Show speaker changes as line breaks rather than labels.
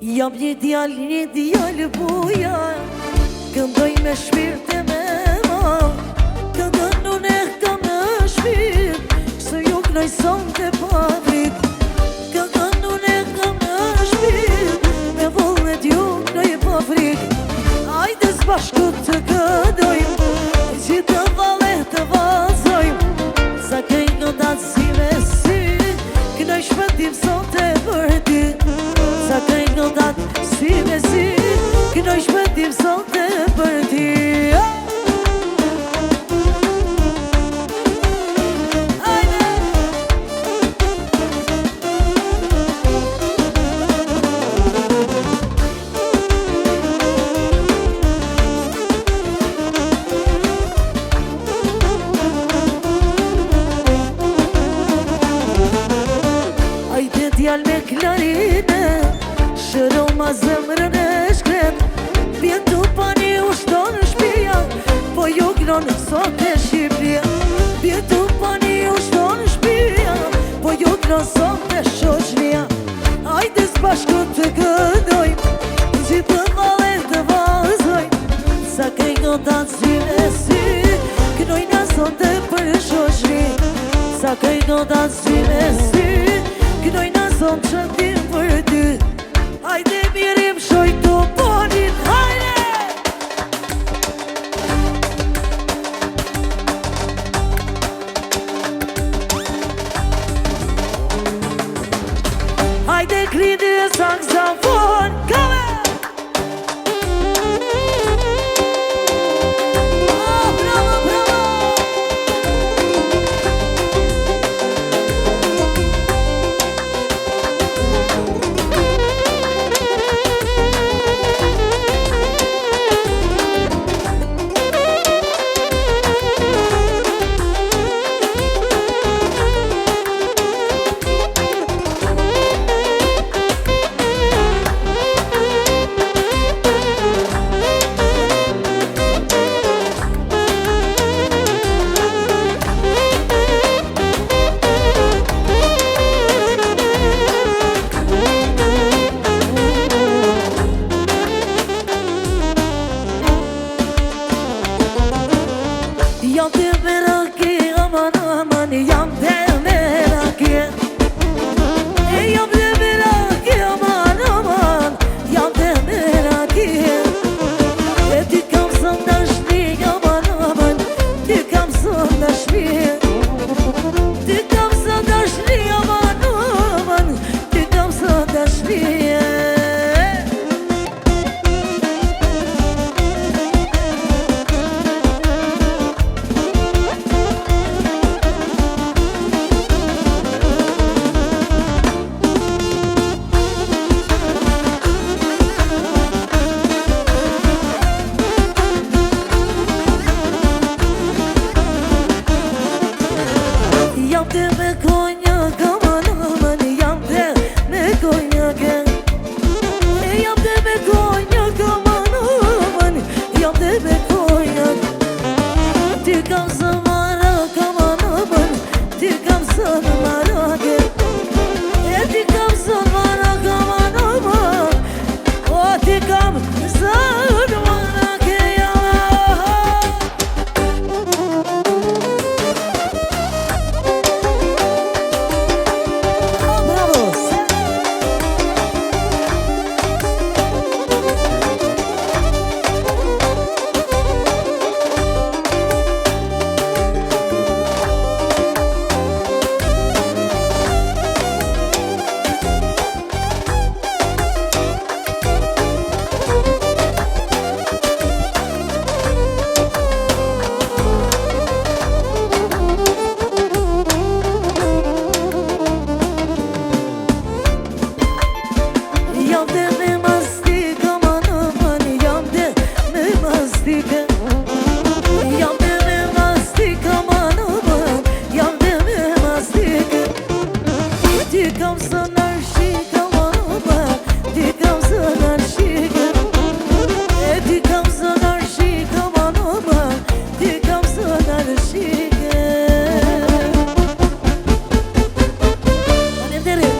Jam një djallë buja, këndoj me shpirt e me ma, këndën unë e kam në shpirt, se ju knoj son të pavrit. Këndën unë e kam në shpirt, me vullnet ju knoj pavrit. Ajde s'bashku të këdojmë, që të valet të vazojmë, sa këj këndat si me si, knoj shpëtim son të përdi. Sa këj këndat si me si, knoj shpëtim son të përdi. Ajde djall me klarine, shëro ma zemrën e shkret, vjetu pa një ushton në shpia, po ju gnonë sot e Shqipria. Vjetu pa një ushton në shpia, po ju gnonë sot e shoqnia. Ajde s'bashku të këdojmë, që të valet të vazojmë, sa këj këndat si me si, knoj nga sot e për shoqni. Sa këj këndat si me si, knoj nga sot që tim për ty. Hajde mirim shoj të ponin, hajde! Hajde klini e saksofon, kame! Bravo, bravo! Jam të meraki, aman aman, jam të meraki. Jam të meraki, aman aman, jam të meraki. E ty kam së ndashni, aman aman, ty kam së ndashni. Ty kam së ndashni, aman aman, ty kam së ndashni. Jam të me konjak, aman aman, jam të me konjak. Jam të me konjak, aman aman, jam të me konjak. Ty kam së marak, aman aman, ty kam së marak. Ty kam së marak, aman aman, o ty kam së marak. Jam të me mastik, aman aman, jam të me mastik. Jam të me mastik, aman aman, jam të me mastik. Ty kam së nërshik, aman aman, ty kam së nërshik. Ty kam së nërshik, aman aman, ty kam së nërshik. Faleminderit.